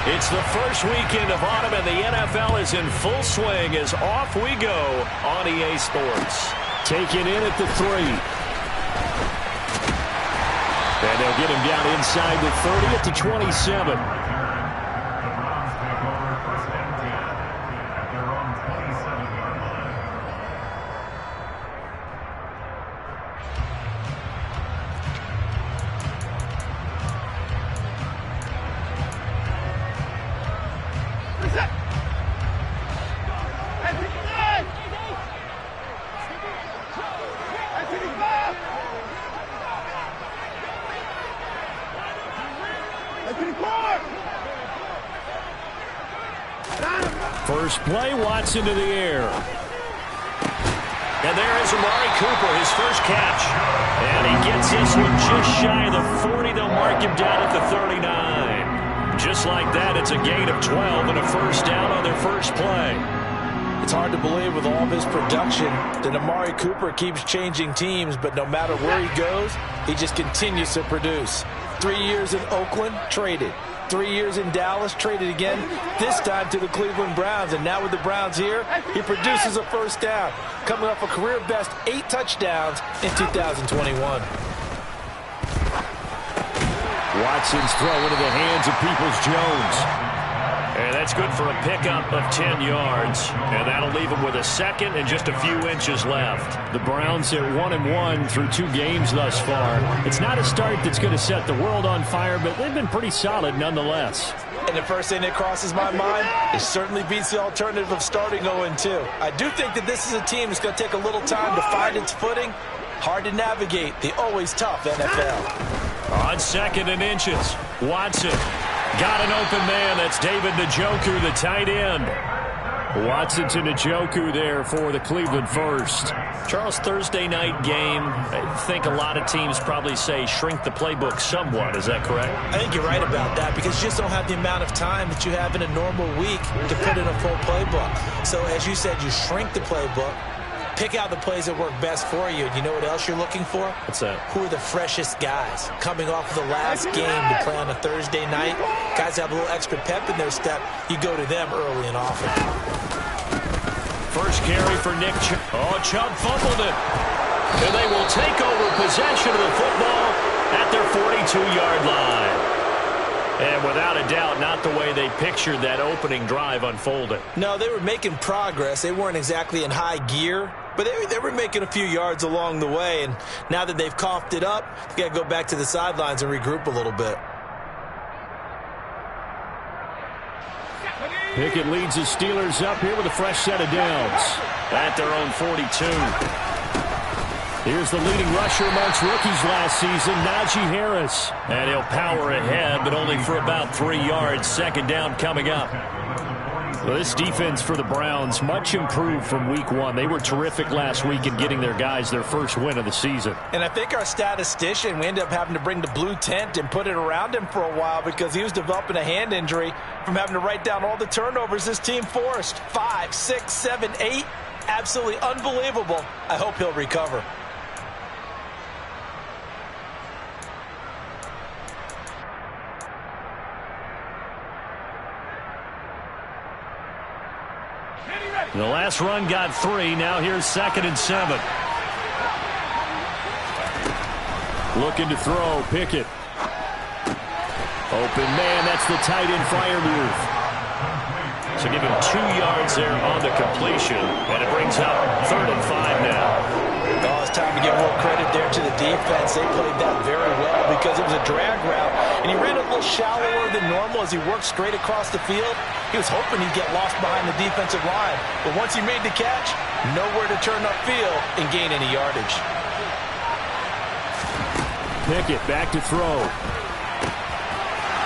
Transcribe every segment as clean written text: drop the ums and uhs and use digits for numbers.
It's the first weekend of autumn, and the NFL is in full swing as off we go on EA Sports. Taken in at the 3. And they'll get him down inside the 30 at the 27. First play, Watson to the air. And there is Amari Cooper, his first catch. And he gets this one just shy of the 40. They'll mark him down at the 39. Just like that, it's a gain of 12 and a first down on their first play. It's hard to believe with all of his production that Amari Cooper keeps changing teams, but no matter where he goes, he just continues to produce. 3 years in Oakland, traded. 3 years in Dallas, traded again, this time to the Cleveland Browns. And now with the Browns here, he produces a first down, coming off a career-best 8 touchdowns in 2021. Watson's throw into the hands of Peoples-Jones. And that's good for a pickup of 10 yards. And that'll leave him with a second and just a few inches left. The Browns are 1-1 through 2 games thus far. It's not a start that's going to set the world on fire, but they've been pretty solid nonetheless. And the first thing that crosses my mind, it certainly beats the alternative of starting 0-2. I do think that this is a team that's going to take a little time to find its footing. Hard to navigate the always tough NFL. On 2nd and inches, Watson. Got an open man. That's David Njoku, the tight end. Watson to Njoku there for the Cleveland first. Charles, Thursday night game, I think a lot of teams probably say shrink the playbook somewhat. Is that correct? I think you're right about that because you just don't have the amount of time that you have in a normal week to put in a full playbook. So as you said, you shrink the playbook. Pick out the plays that work best for you. And you know what else you're looking for? What's that? Who are the freshest guys coming off of the last game to play on a Thursday night? Guys have a little extra pep in their step. You go to them early and often. First carry for Nick Chubb. Oh, Chubb fumbled it. And they will take over possession of the football at their 42-yard line. And without a doubt, not the way they pictured that opening drive unfolding. No, they were making progress. They weren't exactly in high gear, but they were making a few yards along the way. And now that they've coughed it up, you got to go back to the sidelines and regroup a little bit. Pickett leads the Steelers up here with a fresh set of downs. At their own 42. Here's the leading rusher amongst rookies last season, Najee Harris. And he'll power ahead, but only for about 3 yards. Second down coming up. Well, this defense for the Browns, much improved from week 1. They were terrific last week in getting their guys their first win of the season. And I think our statistician, we ended up having to bring the blue tent and put it around him for a while because he was developing a hand injury from having to write down all the turnovers this team forced. 5, 6, 7, 8. Absolutely unbelievable. I hope he'll recover. The last run got 3. Now here's 2nd and 7. Looking to throw. Pickett. Open man. That's the tight end Freiermuth. So give him 2 yards there on the completion. And it brings up 3rd and 5 now. Oh, it's time to give more credit there to the defense. They played that very well because it was a drag route. And he ran a little shallower than normal as he worked straight across the field. He was hoping he'd get lost behind the defensive line. But once he made the catch, nowhere to turn upfield and gain any yardage. Pickett back to throw.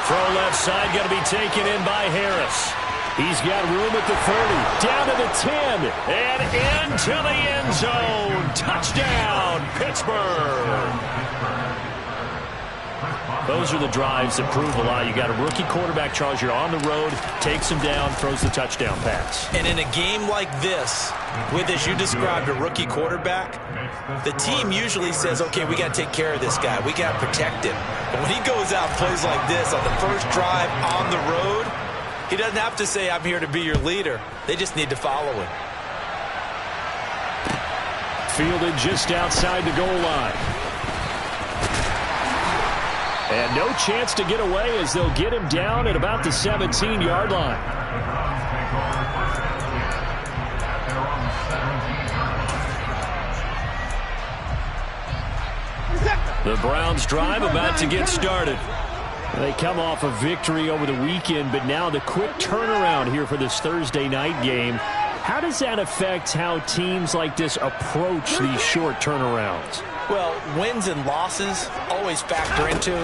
Throw left side, going to be taken in by Harris. He's got room at the 30, down to the 10, and into the end zone. Touchdown, Pittsburgh. Those are the drives that prove a lot. You got a rookie quarterback, Charles. You're on the road, takes him down, throws the touchdown pass. And in a game like this, with, as you described, a rookie quarterback, the team usually says, okay, we got to take care of this guy. We got to protect him. But when he goes out and plays like this on the first drive on the road, He doesn't have to say, I'm here to be your leader. They just need to follow him. Fielded just outside the goal line. And no chance to get away as they'll get him down at about the 17-yard line. The Browns drive about to get started. They come off a victory over the weekend, but now the quick turnaround here for this Thursday night game. How does that affect how teams like this approach these short turnarounds? Well, wins and losses always factor into,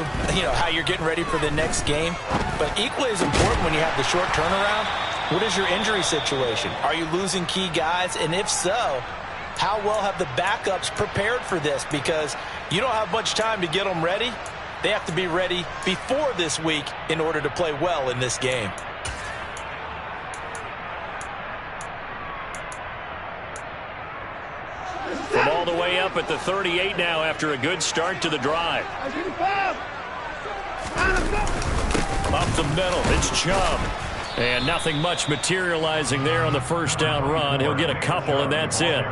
how you're getting ready for the next game. But equally as important when you have the short turnaround, what is your injury situation? Are you losing key guys? And if so, how well have the backups prepared for this? Because you don't have much time to get them ready. They have to be ready before this week in order to play well in this game. From all the way up at the 38 now after a good start to the drive. Up the middle, it's Chubb. And nothing much materializing there on the first down run. He'll get a couple, and that's it.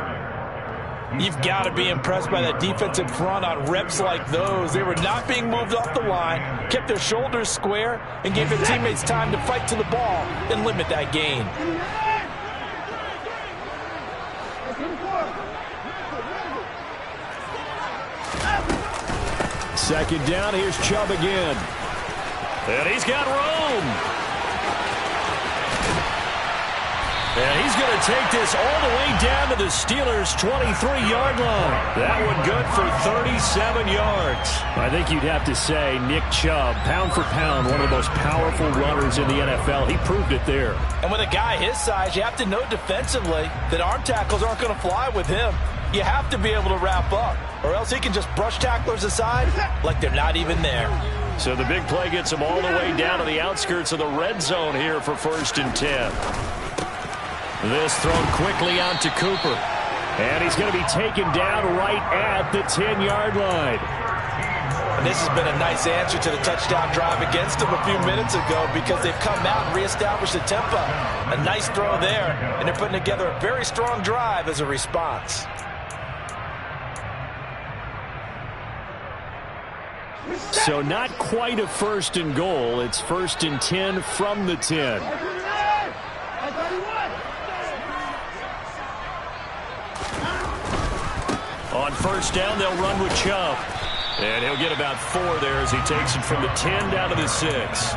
You've got to be impressed by that defensive front on reps like those. They were not being moved off the line, kept their shoulders square, and gave their teammates time to fight to the ball and limit that gain. Second down, here's Chubb again. And he's got room. And he's going to take this all the way down to the Steelers' 23-yard line. That one good for 37 yards. I think you'd have to say Nick Chubb, pound for pound, one of the most powerful runners in the NFL. He proved it there. And with a guy his size, you have to know defensively that arm tackles aren't going to fly with him. You have to be able to wrap up, or else he can just brush tacklers aside like they're not even there. So the big play gets him all the way down to the outskirts of the red zone here for 1st and 10. This thrown quickly out to Cooper. And he's going to be taken down right at the 10-yard line. And this has been a nice answer to the touchdown drive against them a few minutes ago because they've come out and reestablished the tempo. A nice throw there, and they're putting together a very strong drive as a response. So not quite a 1st and goal. It's 1st and 10 from the 10. On 1st down, they'll run with Chubb. And he'll get about 4 there as he takes it from the 10 down to the 6.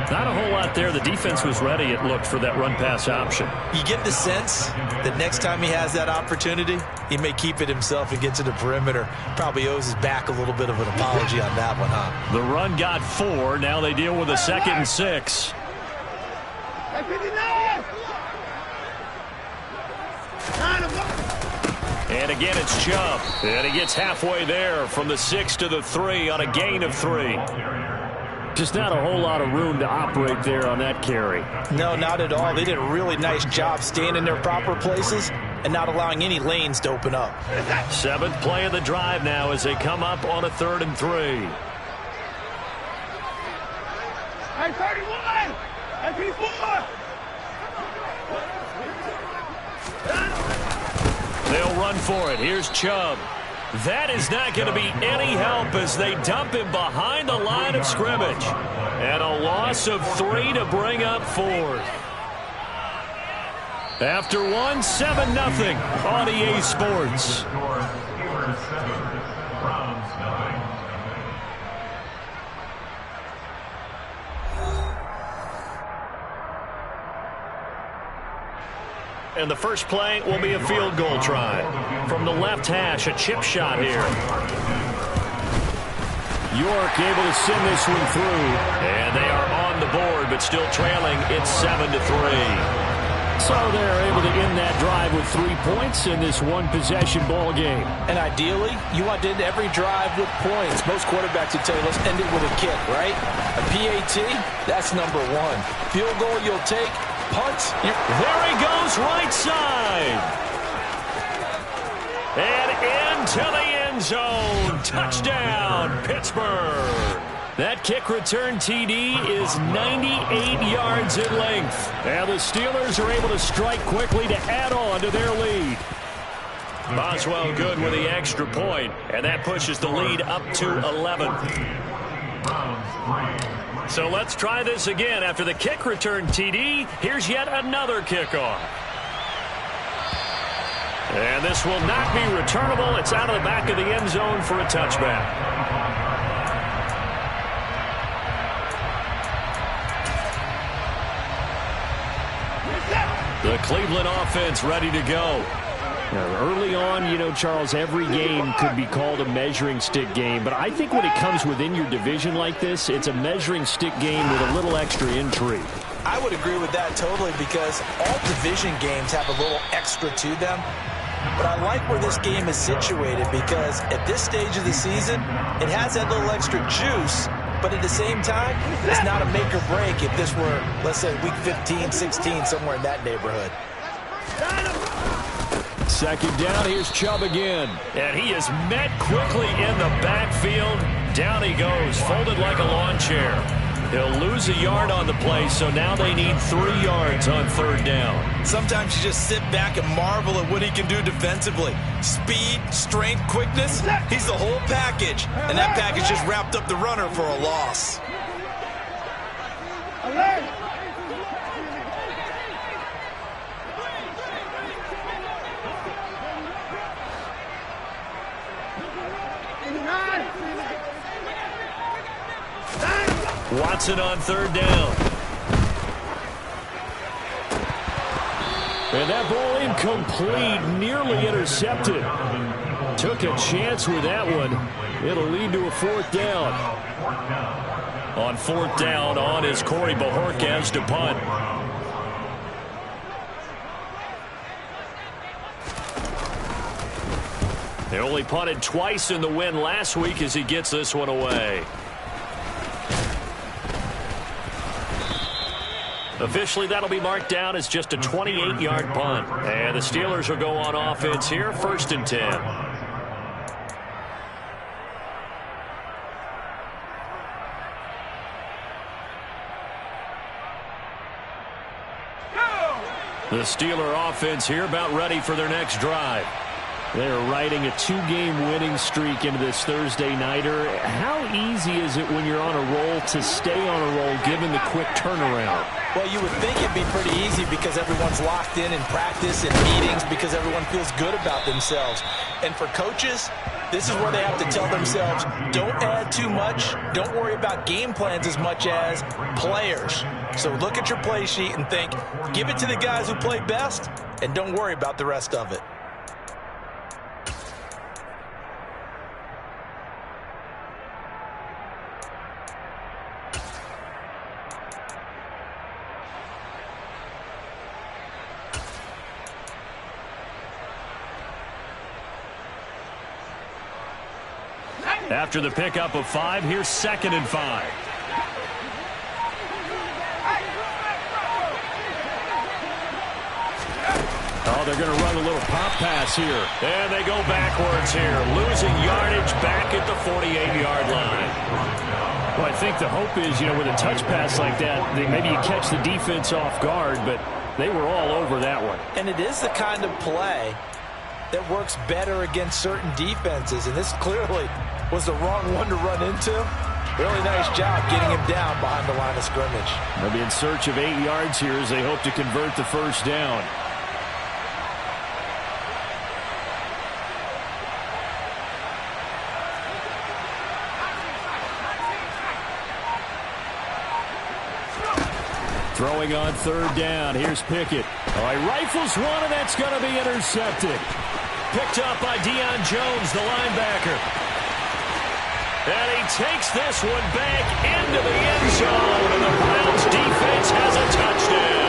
Not a whole lot there. The defense was ready, it looked, for that run-pass option. You get the sense that next time he has that opportunity, he may keep it himself and get to the perimeter. Probably owes his back a little bit of an apology on that one, huh? The run got 4. Now they deal with a 2nd and 6. And again, it's Chubb. And he gets halfway there from the 6 to the 3 on a gain of 3. Just not a whole lot of room to operate there on that carry. No, not at all. They did a really nice job staying in their proper places and not allowing any lanes to open up. 7th play of the drive now as they come up on a 3rd and 3. Hey, 31! Hey, P4! They'll run for it. Here's Chubb. That is not going to be any help as they dump him behind the line of scrimmage. And a loss of 3 to bring up 4th. After 1, 7-0 on EA Sports. And the first play will be a field goal try. From the left hash, a chip shot here. York able to send this one through. And they are on the board, but still trailing. It's 7-3. So they're able to end that drive with 3 points in this one-possession ball game. And ideally, you want to end every drive with points. Most quarterbacks would tell you, let's end it with a kick, right? A PAT, that's number 1. Field goal you'll take. Punt. There he goes, right side. And into the end zone. Touchdown, Pittsburgh. That kick return TD is 98 yards in length. And the Steelers are able to strike quickly to add on to their lead. Boswell good with the extra point, and that pushes the lead up to 11. So let's try this again. After the kick return TD, here's yet another kickoff. And this will not be returnable. It's out of the back of the end zone for a touchback. The Cleveland offense ready to go. Now, early on, you know, Charles, every game could be called a measuring stick game. But I think when it comes within your division like this, it's a measuring stick game with a little extra intrigue. I would agree with that totally because all division games have a little extra to them. But I like where this game is situated because at this stage of the season, it has that little extra juice. But at the same time, it's not a make or break if this were, let's say, week 15, 16, somewhere in that neighborhood. Second down, here's Chubb again. And he is met quickly in the backfield. Down he goes, folded like a lawn chair. He'll lose a yard on the play, so now they need 3 yards on third down. Sometimes you just sit back and marvel at what he can do defensively. Speed, strength, quickness, he's the whole package. And that package just wrapped up the runner for a loss. Watson on third down. And that ball incomplete, nearly intercepted. Took a chance with that one. It'll lead to a fourth down. On fourth down, on is Corey Bajorquez to punt. They only punted twice in the win last week as he gets this one away. Officially, that'll be marked down as just a 28-yard punt. And the Steelers will go on offense here, 1st and 10. The Steeler offense here about ready for their next drive. They're riding a 2-game winning streak into this Thursday nighter. How easy is it when you're on a roll to stay on a roll given the quick turnaround? Well, you would think it'd be pretty easy because everyone's locked in practice and meetings because everyone feels good about themselves. And for coaches, this is where they have to tell themselves, don't add too much. Don't worry about game plans as much as players. So look at your play sheet and think, give it to the guys who play best, and don't worry about the rest of it. After the pickup of 5, here's 2nd and 5. Oh, they're going to run a little pop pass here. And they go backwards here, losing yardage back at the 48-yard line. Well, I think the hope is, you know, with a touch pass like that, maybe you catch the defense off guard, but they were all over that one. And it is the kind of play that works better against certain defenses, and this clearly was the wrong one to run into. Really nice job getting him down behind the line of scrimmage. They'll be in search of 8 yards here as they hope to convert the first down. Throwing on third down. Here's Pickett. Oh, he rifles one, and that's going to be intercepted. Picked up by Deion Jones, the linebacker. And he takes this one back into the end zone, and the Browns defense has a touchdown.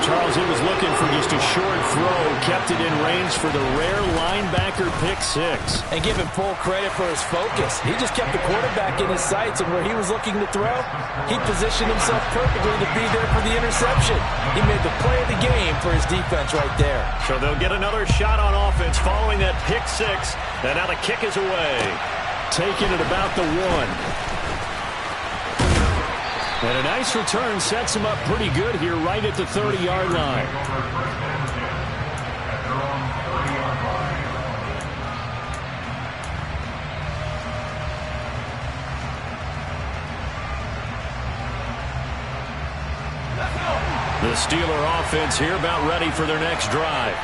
Charles, he was looking for just a short throw, kept it in range for the rare linebacker pick 6. And give him full credit for his focus. He just kept the quarterback in his sights, and where he was looking to throw, he positioned himself perfectly to be there for the interception. He made the play of the game for his defense right there. So they'll get another shot on offense following that pick 6, and now the kick is away. taken at about the 1. And a nice return sets him up pretty good here right at the 30-yard line. The Steeler offense here about ready for their next drive.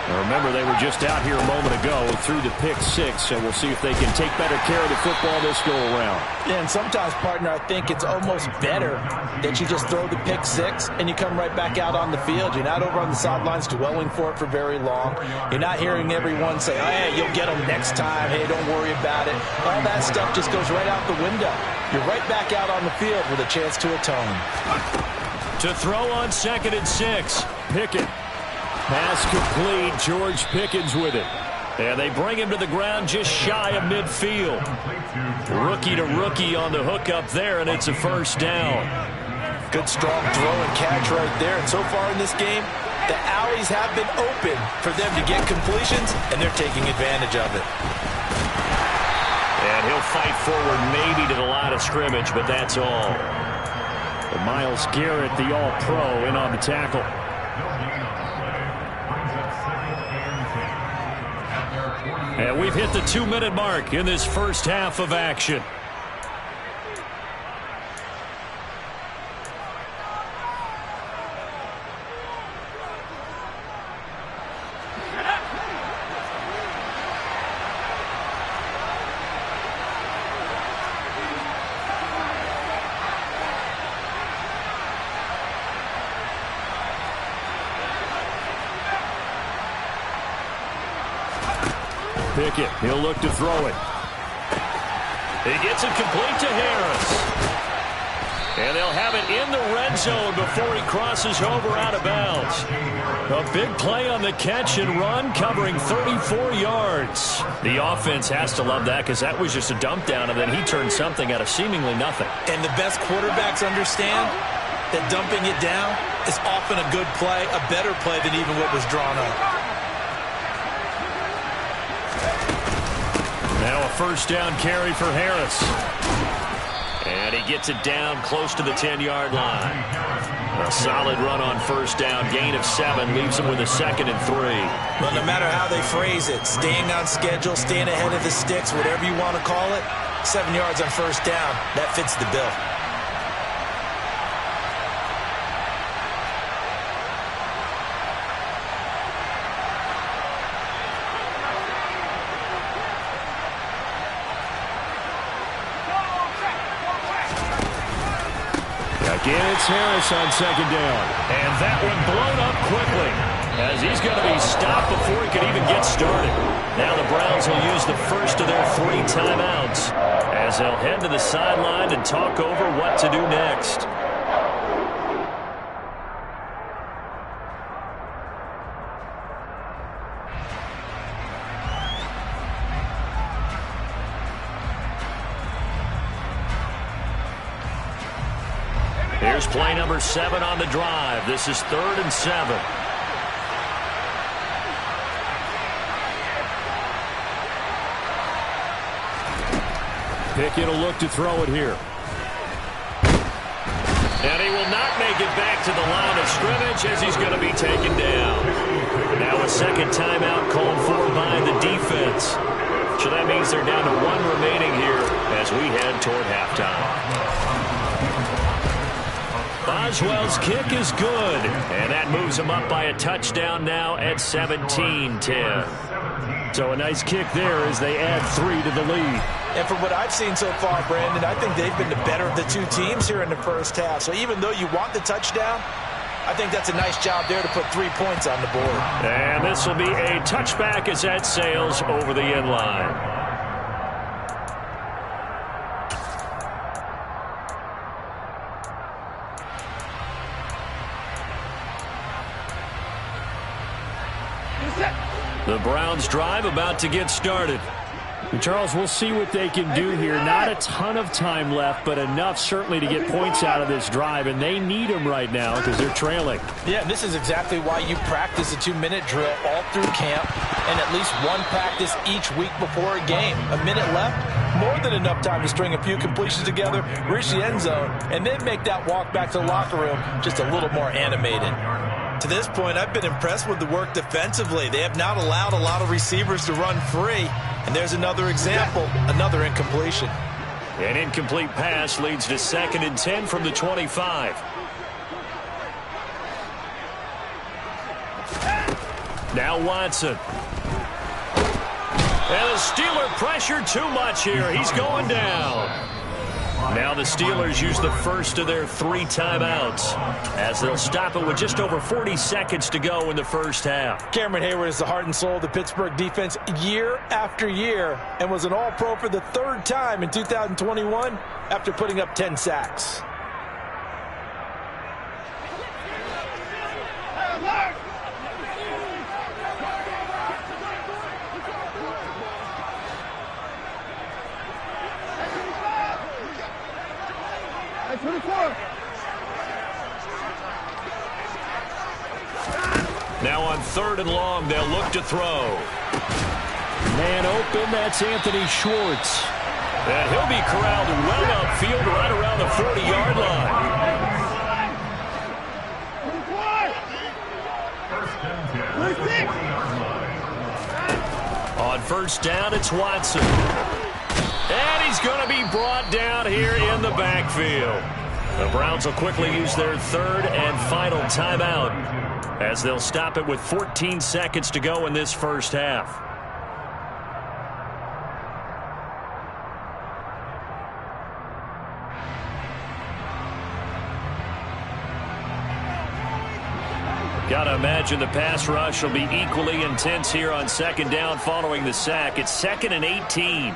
Now remember, they were just out here a moment ago through the pick 6, so we'll see if they can take better care of the football this go-around. Yeah, and sometimes, partner, I think it's almost better that you just throw the pick 6 and you come right back out on the field. You're not over on the sidelines dwelling for it for very long. You're not hearing everyone say, oh, hey, you'll get them next time. Hey, don't worry about it. All that stuff just goes right out the window. You're right back out on the field with a chance to atone. To throw on 2nd and 6. Pickett. Pass complete. George Pickens with it. And they bring him to the ground just shy of midfield. Rookie to rookie on the hookup there, and it's a first down. Good strong throw and catch right there. And so far in this game, the alleys have been open for them to get completions, and they're taking advantage of it. And he'll fight forward maybe to the line of scrimmage, but that's all. Myles Garrett, the All-Pro, in on the tackle. And we've hit the 2-minute mark in this first half of action. Pickett, he'll look to throw it. He gets it complete to Harris. And they'll have it in the red zone before he crosses over out of bounds. A big play on the catch and run, covering 34 yards. The offense has to love that because that was just a dump down, and then he turned something out of seemingly nothing. And the best quarterbacks understand that dumping it down is often a good play, a better play than even what was drawn up. Now a first down carry for Harris. And he gets it down close to the 10-yard line. A solid run on first down. Gain of 7 leaves him with a 2nd and 3. Well, no matter how they phrase it, staying on schedule, staying ahead of the sticks, whatever you want to call it, 7 yards on first down, that fits the bill. Again, it's Harris on 2nd down. And that one blown up quickly as he's going to be stopped before he could even get started. Now the Browns will use the first of their 3 timeouts as they'll head to the sideline and talk over what to do next. Here's play number 7 on the drive. This is 3rd and 7. Pickett will look to throw it here. And he will not make it back to the line of scrimmage as he's going to be taken down. Now a second timeout called for by the defense. So that means they're down to 1 remaining here as we head toward halftime. Boswell's kick is good, and that moves him up by a touchdown now at 17-10. So a nice kick there as they add 3 to the lead. And from what I've seen so far, Brandon, I think they've been the better of the 2 teams here in the first half. So even though you want the touchdown, I think that's a nice job there to put 3 points on the board. And this will be a touchback as that sails over the end line. The Browns drive about to get started. Charles, we'll see what they can do here. Not a ton of time left, but enough certainly to get points out of this drive, and they need them right now because they're trailing. Yeah, and this is exactly why you practice a 2-minute drill all through camp and at least one practice each week before a game. A minute left, more than enough time to string a few completions together, reach the end zone, and then make that walk back to the locker room just a little more animated. To this point, I've been impressed with the work defensively. They have not allowed a lot of receivers to run free. And there's another example, another incompletion. An incomplete pass leads to 2nd and 10 from the 25. Now Watson. And the Steeler pressure too much here. He's going down. Now the Steelers use the first of their 3 timeouts as they'll stop it with just over 40 seconds to go in the first half. Cameron Hayward is the heart and soul of the Pittsburgh defense year after year and was an All-Pro for the 3rd time in 2021 after putting up 10 sacks. Now on 3rd and long, they'll look to throw. Man open, that's Anthony Schwartz. And he'll be corralled well upfield right around the 40-yard line. On 1st down, it's Watson. And he's going to be brought down here in the backfield. The Browns will quickly use their 3rd and final timeout as they'll stop it with 14 seconds to go in this first half. Got to imagine the pass rush will be equally intense here on 2nd down following the sack. It's 2nd and 18.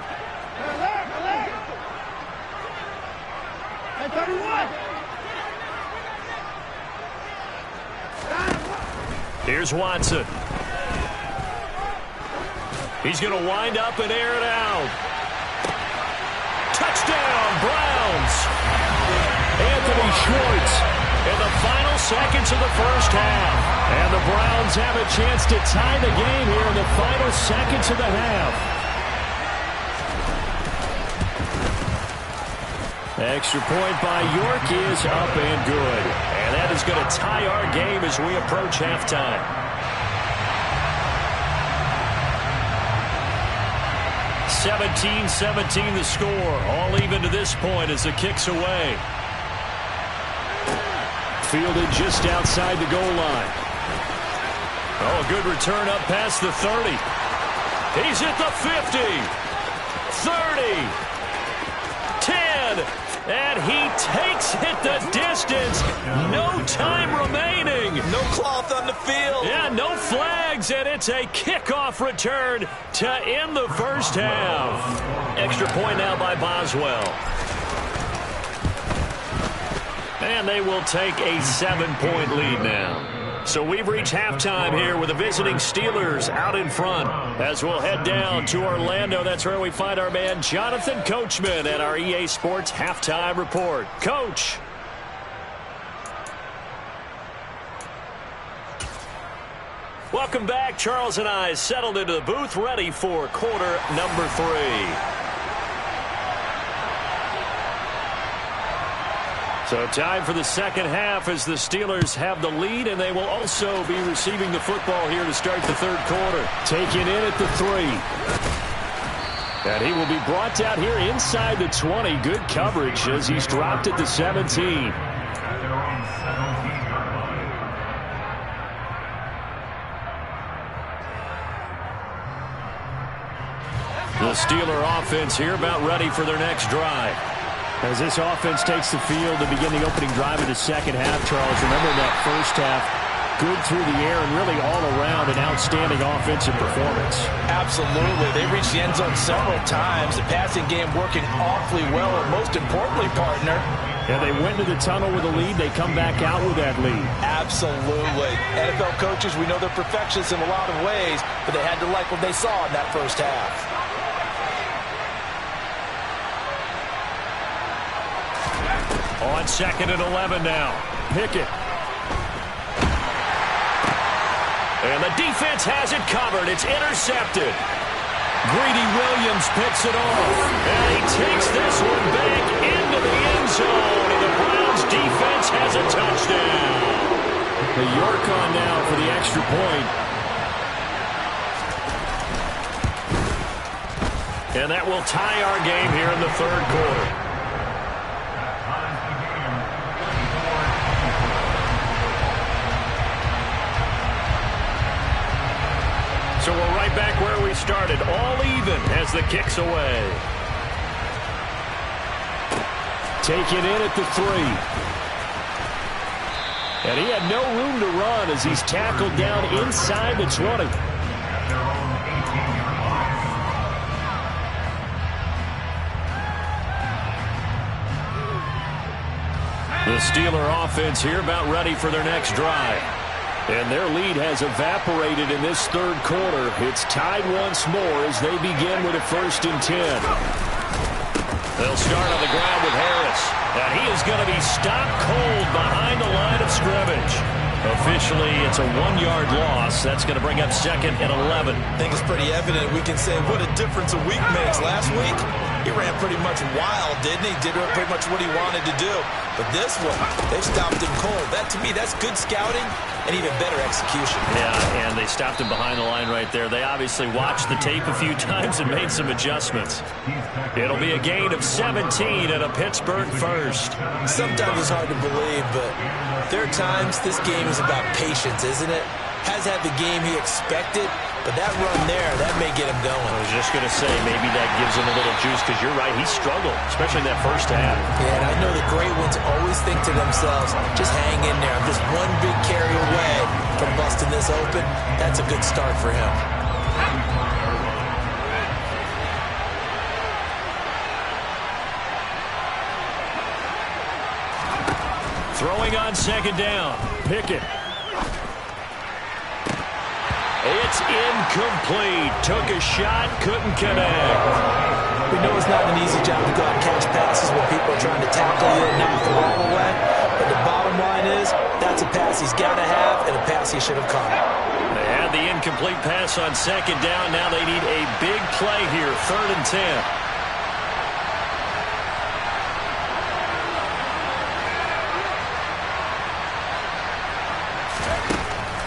Here's Watson. He's going to wind up and air it out. Touchdown, Browns. Anthony Schwartz in the final seconds of the first half. And the Browns have a chance to tie the game here in the final seconds of the half. Extra point by York is up and good. And that is going to tie our game as we approach halftime. (17-17) the score. All even to this point as the kick's away. Fielded just outside the goal line. Oh, a good return up past the 30. He's at the 50. 30. 10. And he takes it the distance. No time remaining. No cloth on the field. Yeah, no flags, and it's a kickoff return to end the first half. Extra point now by Boswell. And they will take a 7-point lead now. So we've reached halftime here with the visiting Steelers out in front. As we'll head down to Orlando, that's where we find our man Jonathan Coachman at our EA Sports Halftime Report. Coach. Welcome back. Charles and I settled into the booth, ready for quarter number 3. So time for the second half as the Steelers have the lead, and they will also be receiving the football here to start the third quarter. Taken in at the 3. And he will be brought down here inside the 20. Good coverage as he's dropped at the 17. The Steeler offense here about ready for their next drive. As this offense takes the field to begin the opening drive of the second half, Charles, remember that first half, good through the air and really all around an outstanding offensive performance. Absolutely. They reached the end zone several times. The passing game working awfully well, and most importantly, partner. Yeah, they went to the tunnel with a lead. They come back out with that lead. Absolutely. NFL coaches, we know they're perfectionists in a lot of ways, but they had to like what they saw in that first half. On 2nd and 11 now. Pickett. And the defense has it covered. It's intercepted. Greedy Williams picks it off. And he takes this one back into the end zone. And the Browns defense has a touchdown. The York on now for the extra point. And that will tie our game here in the third quarter. So we're right back where we started, all even as the kick's away. Taken in at the 3. And he had no room to run as he's tackled down inside the 20. The Steeler offense here about ready for their next drive. And their lead has evaporated in this third quarter. It's tied once more as they begin with a 1st and 10. They'll start on the ground with Harris. And he is going to be stopped cold behind the line of scrimmage. Officially, it's a 1-yard loss. That's going to bring up 2nd and 11. I think it's pretty evident. We can say what a difference a week makes. Last week, he ran pretty much wild, didn't he? Did pretty much what he wanted to do. But this one, they stopped him cold. That, to me, that's good scouting and even better execution. Yeah, and they stopped him behind the line right there. They obviously watched the tape a few times and made some adjustments. It'll be a gain of 17 and a Pittsburgh first. Sometimes it's hard to believe, but there are times this game is about patience, isn't it? Has had the game he expected, but that run there, that may get him going. I was just going to say, maybe that gives him a little juice, because you're right, he struggled, especially in that first half. Yeah, and I know the great ones always think to themselves, just hang in there. I'm just one big carry away from busting this open. That's a good start for him. Throwing on 2nd down. Pickett. It's incomplete. Took a shot, couldn't connect. We know it's not an easy job to go out and catch passes when people are trying to tackle you and knock the ball away. But the bottom line is, that's a pass he's got to have and a pass he should have caught. They had the incomplete pass on 2nd down. Now they need a big play here, 3rd and 10.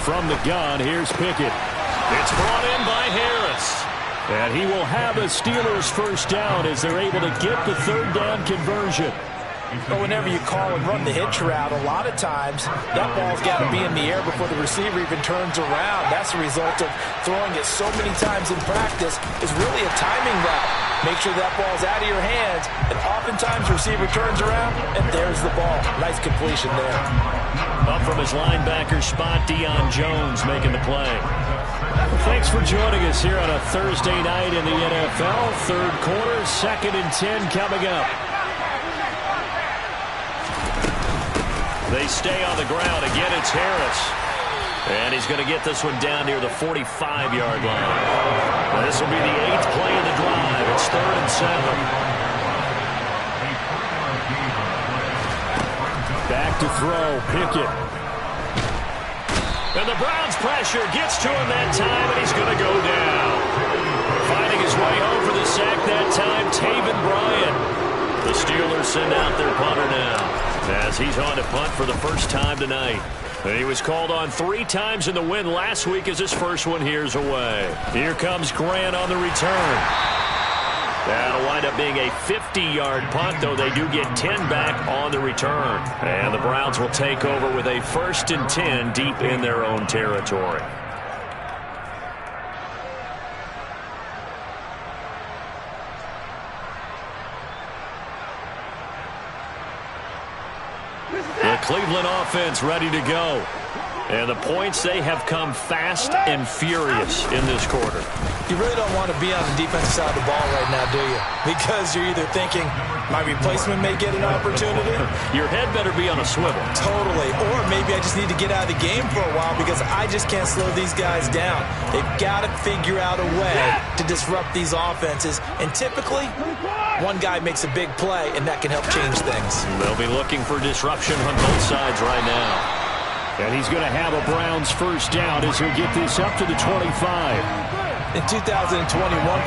From the gun, here's Pickett. It's brought in by Harris. And he will have the Steelers' first down as they're able to get the 3rd down conversion. But whenever you call and run the hitch route, a lot of times that ball's got to be in the air before the receiver even turns around. That's the result of throwing it so many times in practice. It's really a timing route. Make sure that ball's out of your hands, and oftentimes the receiver turns around, and there's the ball. Nice completion there. Up from his linebacker spot, Deion Jones making the play. Thanks for joining us here on a Thursday night in the NFL. Third quarter, 2nd and 10 coming up. They stay on the ground. Again, it's Harris. And he's going to get this one down near the 45-yard line. Now, this will be the 8th play of the drive. It's 3rd and 7. Back to throw, Pickett. And the Browns pressure gets to him that time, and he's going to go down. Finding his way home for the sack that time, Taven Bryan. The Steelers send out their punter now, as he's on to punt for the first time tonight. And he was called on 3 times in the win last week as his first one here's away. Here comes Grant on the return. That'll wind up being a 50-yard punt, though they do get 10 back on the return. And the Browns will take over with a 1st and 10 deep in their own territory. The Cleveland offense ready to go. And the points, they have come fast and furious in this quarter. You really don't want to be on the defensive side of the ball right now, do you? Because you're either thinking, my replacement may get an opportunity. Your head better be on a swivel. Totally. Or maybe I just need to get out of the game for a while because I just can't slow these guys down. They've got to figure out a way to disrupt these offenses. And typically, One guy makes a big play, and that can help change things. They'll be looking for disruption on both sides right now. And he's going to have a Browns first down as he'll get this up to the 25. In 2021,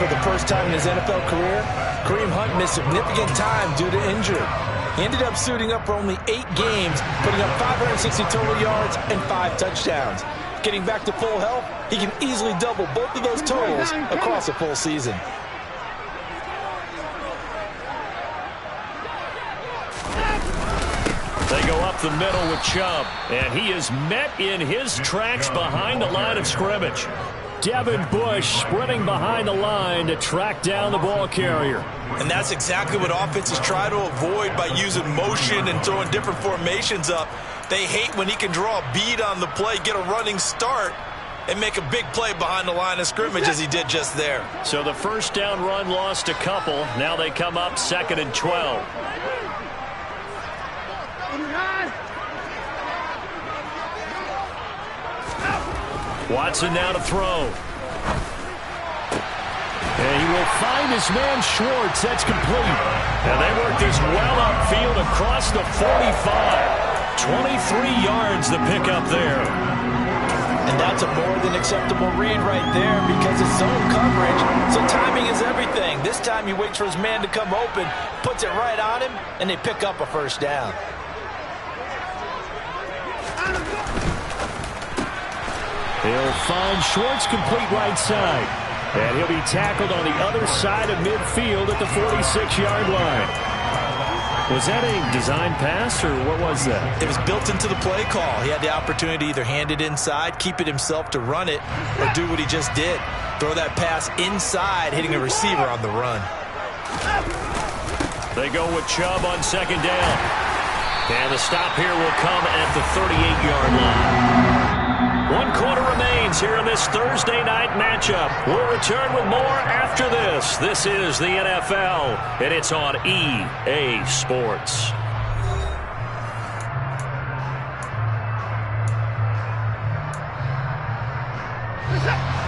for the first time in his NFL career, Kareem Hunt missed significant time due to injury. He ended up suiting up for only 8 games, putting up 560 total yards and 5 touchdowns. Getting back to full health, he can easily double both of those totals across a full season. They go up the middle with Chubb, and he is met in his tracks behind the line of scrimmage. Devin Bush sprinting behind the line to track down the ball carrier. And that's exactly what offenses try to avoid by using motion and throwing different formations up. They hate when he can draw a bead on the play, get a running start, and make a big play behind the line of scrimmage as he did just there. So the first down run lost a couple. Now they come up 2nd and 12. Watson now to throw. And he will find his man Schwartz. That's complete. And they work this well upfield across the 45. 23 yards to pick up there. And that's a more than acceptable read right there because it's zone coverage, so timing is everything. This time he waits for his man to come open, puts it right on him, and they pick up a first down. He'll find Schwartz complete right side. And he'll be tackled on the other side of midfield at the 46-yard line. Was that a design pass, or what was that? It was built into the play call. He had the opportunity to either hand it inside, keep it himself to run it, or do what he just did. Throw that pass inside, hitting a receiver on the run. They go with Chubb on 2nd down. And the stop here will come at the 38-yard line. 1 quarter remains here in this Thursday night matchup. We'll return with more after this. This is the NFL, and it's on EA Sports.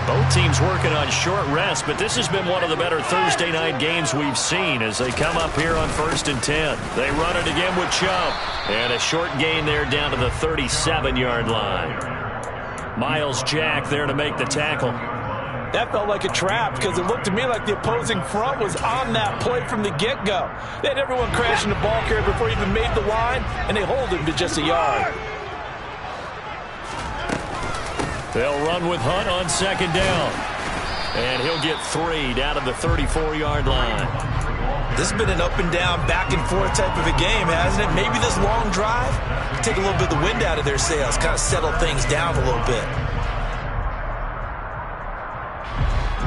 Both teams working on short rest, but this has been one of the better Thursday night games we've seen as they come up here on 1st and 10. They run it again with Chubb, and a short gain there down to the 37-yard line. Miles Jack there to make the tackle. That felt like a trap because it looked to me like the opposing front was on that play from the get-go. They had everyone crashing the ball carrier before he even made the line, and they hold him to just a yard. They'll run with Hunt on 2nd down. And he'll get 3 down to the 34-yard line. This has been an up-and-down, back-and-forth type of a game, hasn't it? Maybe this long drive take a little bit of the wind out of their sails, kind of settle things down a little bit.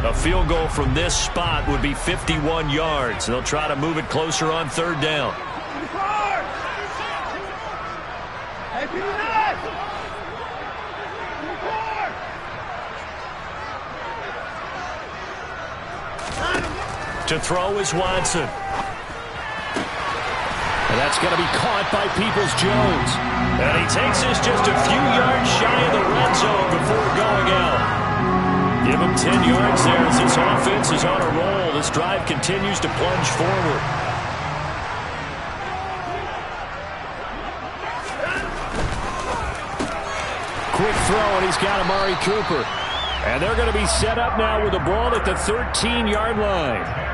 A field goal from this spot would be 51 yards. They'll try to move it closer on 3rd down. To throw is Watson. And that's going to be caught by Peoples-Jones. And he takes this just a few yards shy of the red zone before going out. Give him 10 yards there as this offense is on a roll. This drive continues to plunge forward. Quick throw, and he's got Amari Cooper. And they're going to be set up now with the ball at the 13-yard line.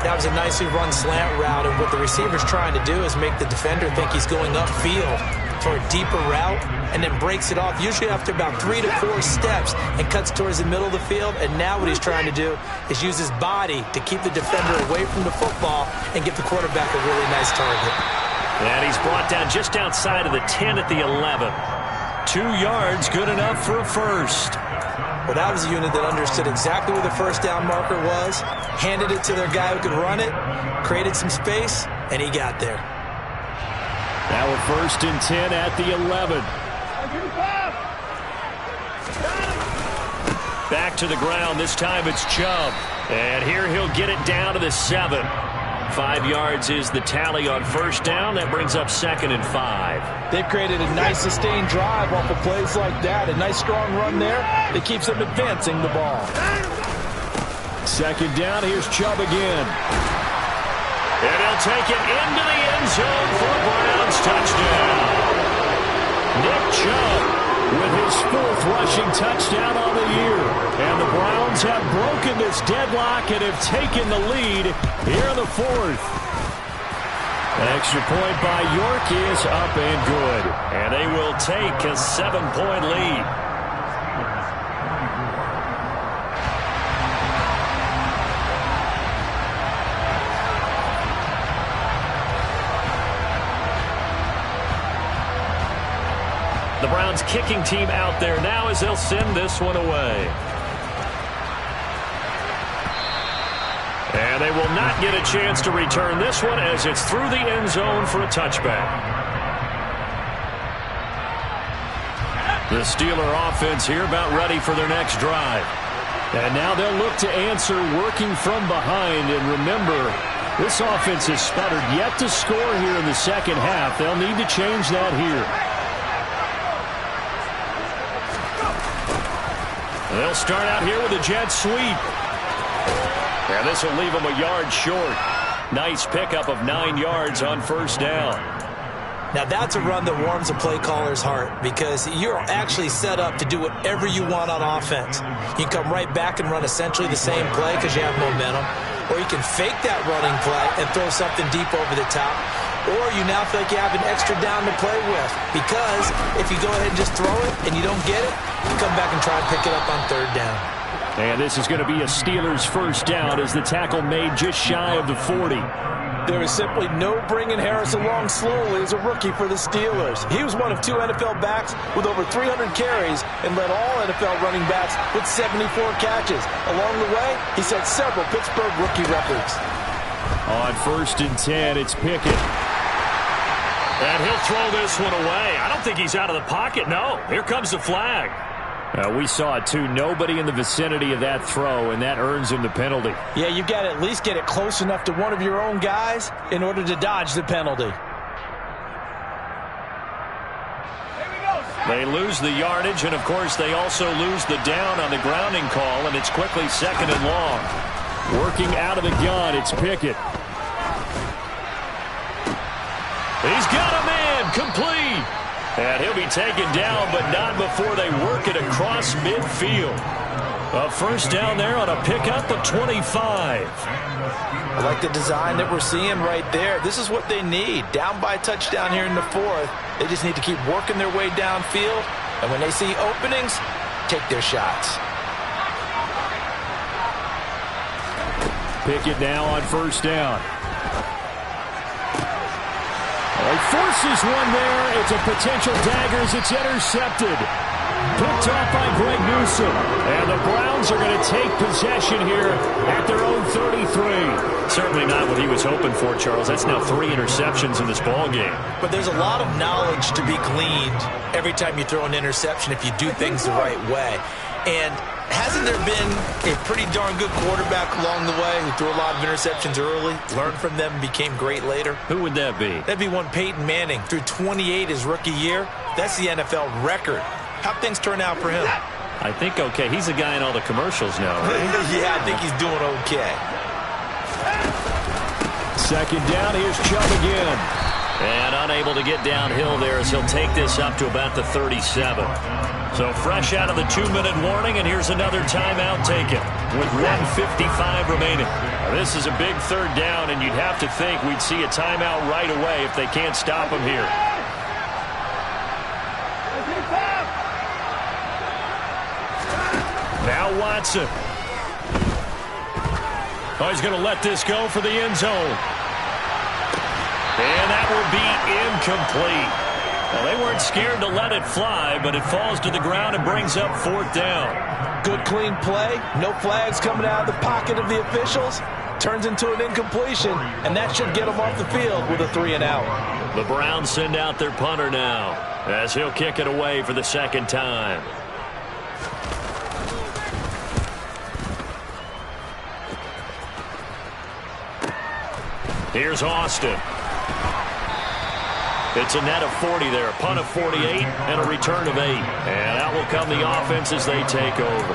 That was a nicely run slant route, and what the receiver's trying to do is make the defender think he's going upfield for a deeper route and then breaks it off, usually after about 3 to 4 steps, and cuts towards the middle of the field. And now what he's trying to do is use his body to keep the defender away from the football and give the quarterback a really nice target. And he's brought down just outside of the 10 at the 11. 2 yards, good enough for a first. Well, that was a unit that understood exactly where the first down marker was, handed it to their guy who could run it, created some space, and he got there. Now we're 1st and 10 at the 11. Back to the ground. This time it's Chubb. And here he'll get it down to the 7. 5 yards is the tally on first down. That brings up 2nd and 5. They've created a nice sustained drive off of plays like that. A nice strong run there that keeps them advancing the ball. 2nd down. Here's Chubb again. And he'll take it into the end zone for a Browns touchdown. Nick Chubb with his 4th rushing touchdown on the year. And the Browns have broken this deadlock and have taken the lead here in the 4th. An extra point by York is up and good. And they will take a 7-point lead. The Browns kicking team out there now as they'll send this one away. And they will not get a chance to return this one as it's through the end zone for a touchback. The Steeler offense here about ready for their next drive. And now they'll look to answer working from behind. And remember, this offense has sputtered yet to score here in the second half. They'll need to change that here. They'll start out here with a jet sweep. And this will leave them a yard short. Nice pickup of 9 yards on first down. Now that's a run that warms the play caller's heart because you're actually set up to do whatever you want on offense. You can come right back and run essentially the same play because you have momentum. Or you can fake that running play and throw something deep over the top. Or you now feel like you have an extra down to play with because if you go ahead and just throw it and you don't get it, you come back and try and pick it up on 3rd down. And this is going to be a Steelers first down as the tackle made just shy of the 40. There is simply no bringing Harris along slowly as a rookie for the Steelers. He was one of 2 NFL backs with over 300 carries and led all NFL running backs with 74 catches. Along the way, he set several Pittsburgh rookie records. On 1st and 10, it's Pickett. And he'll throw this one away. I don't think he's out of the pocket. No, here comes the flag. We saw it, too. Nobody in the vicinity of that throw, and that earns him the penalty. Yeah, you've got to at least get it close enough to one of your own guys in order to dodge the penalty. They lose the yardage, and, of course, they also lose the down on the grounding call, and it's quickly 2nd and long. Working out of the gun, it's Pickett. He's got a man, complete. And he'll be taken down, but not before they work it across midfield. A first down there on a pickup of 25. I like the design that we're seeing right there. This is what they need. Down by a touchdown here in the 4th. They just need to keep working their way downfield. And when they see openings, take their shots. Pickett now on first down. He forces one there. It's a potential dagger as it's intercepted. Picked off by Greg Newsome. And the Browns are going to take possession here at their own 33. Certainly not what he was hoping for, Charles. That's now 3 interceptions in this ball game. But there's a lot of knowledge to be gleaned every time you throw an interception if you do things the right way. And hasn't there been a pretty darn good quarterback along the way who threw a lot of interceptions early, learned from them, and became great later? Who would that be? That'd be one Peyton Manning. Threw 28 his rookie year. That's the NFL record. How'd things turn out for him? I think okay. He's a guy in all the commercials now, right? Yeah, I think he's doing okay. 2nd down, here's Chubb again. And unable to get downhill there as he'll take this up to about the 37. So fresh out of the 2-minute warning, and here's another timeout taken with 1:55 remaining. Now, this is a big 3rd down, and you'd have to think we'd see a timeout right away if they can't stop him here. Now Watson. Oh, he's going to let this go for the end zone. And that will be incomplete. Well, they weren't scared to let it fly, but it falls to the ground and brings up 4th down. Good, clean play. No flags coming out of the pocket of the officials. Turns into an incompletion, and that should get them off the field with a 3-and-out. The Browns send out their punter now as he'll kick it away for the 2nd time. Here's Austin. It's a net of 40 there, a punt of 48, and a return of 8. And out will come the offense as they take over.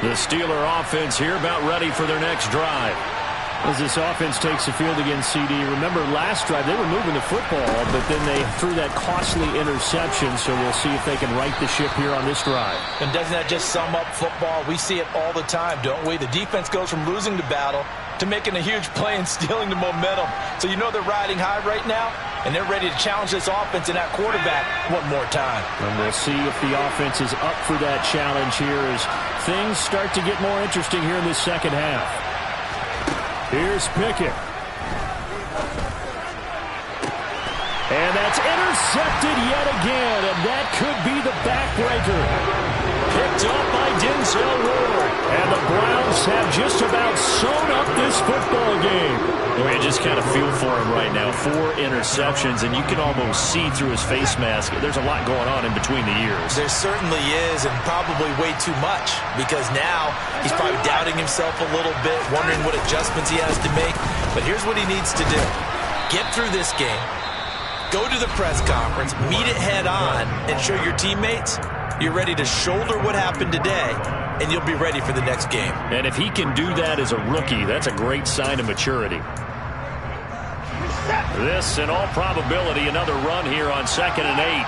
The Steeler offense here about ready for their next drive. As this offense takes the field against CD, remember last drive they were moving the football, but then they threw that costly interception, so we'll see if they can right the ship here on this drive. And doesn't that just sum up football? We see it all the time, don't we? The defense goes from losing the battle to making a huge play and stealing the momentum. So you know they're riding high right now, and they're ready to challenge this offense and that quarterback one more time. And we'll see if the offense is up for that challenge here as things start to get more interesting here in this second half. Here's Pickett. And that's intercepted yet again, and that could be the backbreaker. Picked up by Denzel Ward. And the Browns have just about sewn up this football game. Well, you just kind of feel for him right now. 4 interceptions, and you can almost see through his face mask. There's a lot going on in between the ears. There certainly is, and probably way too much, because now he's probably doubting himself a little bit, wondering what adjustments he has to make. But here's what he needs to do. Get through this game. Go to the press conference, meet it head on, and show your teammates you're ready to shoulder what happened today, and you'll be ready for the next game. And if he can do that as a rookie, that's a great sign of maturity. This, in all probability, another run here on 2nd and 8.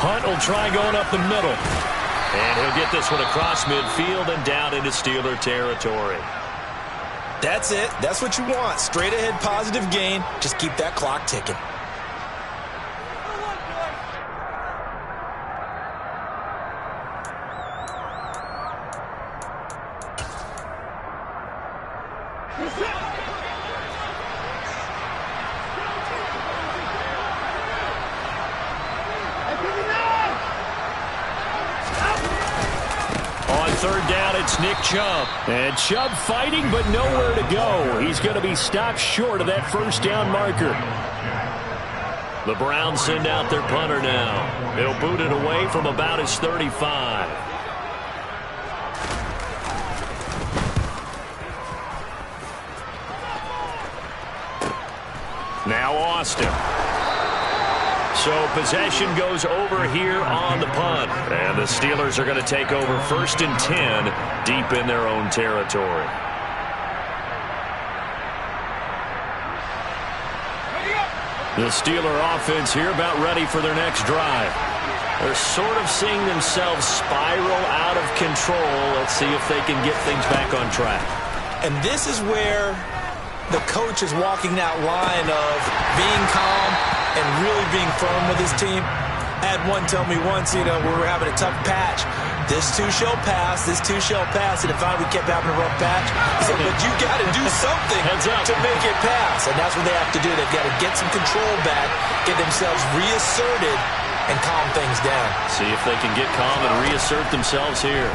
Hunt will try going up the middle. And he'll get this one across midfield and down into Steeler territory. That's it. That's what you want. Straight ahead positive gain. Just keep that clock ticking. On 3rd down, it's Nick Chubb. And Chubb fighting, but nowhere to go. He's going to be stopped short of that 1st down marker. The Browns send out their punter now. He'll boot it away from about his 35. Now Austin. So possession goes over here on the punt. And the Steelers are going to take over 1st and 10 deep in their own territory. The Steeler offense here about ready for their next drive. They're sort of seeing themselves spiral out of control. Let's see if they can get things back on track. And this is where the coach is walking that line of being calm and really being firm with his team. I had one tell me once, we were having a tough patch. This too shall pass, this too shall pass. And if we kept having a rough patch, he said, but you got to do something to make it pass. And that's what they have to do. They've got to get some control back, get themselves reasserted, and calm things down. See if they can get calm and reassert themselves here.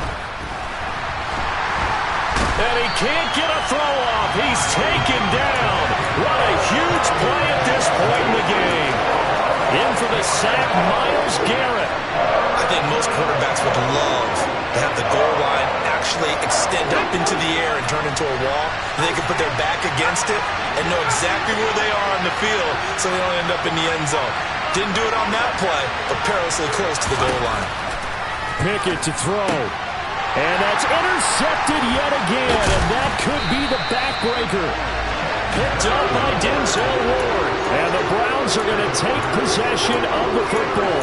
And he can't get a throw off. He's taken down. What a huge play at this point in the game. In for the sack, Myles Garrett. I think most quarterbacks would love to have the goal line actually extend up into the air and turn into a wall. And they can put their back against it and know exactly where they are on the field so they don't end up in the end zone. Didn't do it on that play, but perilously close to the goal line. Pickett to throw. And that's intercepted yet again, and that could be the backbreaker. Picked up by Denzel Ward. And the Browns are going to take possession of the football.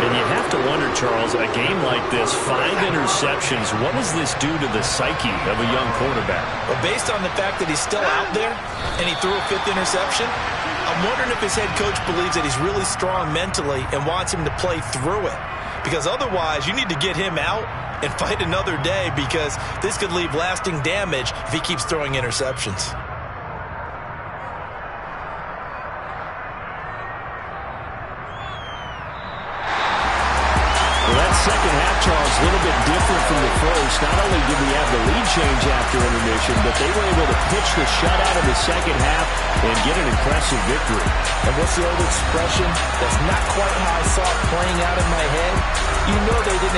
And you have to wonder, Charles, a game like this, 5 interceptions, what does this do to the psyche of a young quarterback? Well, based on the fact that he's still out there and he threw a 5th interception, I'm wondering if his head coach believes that he's really strong mentally and wants him to play through it. Because otherwise, you need to get him out and fight another day, because this could leave lasting damage if he keeps throwing interceptions. Well, that second half, Charles, a little bit different from the first. Not only did we have the lead change after intermission, but they were able to pitch the shutout in the second half and get an impressive victory. And what's the old expression? That's not quite how I saw it playing out in my head. You know they didn't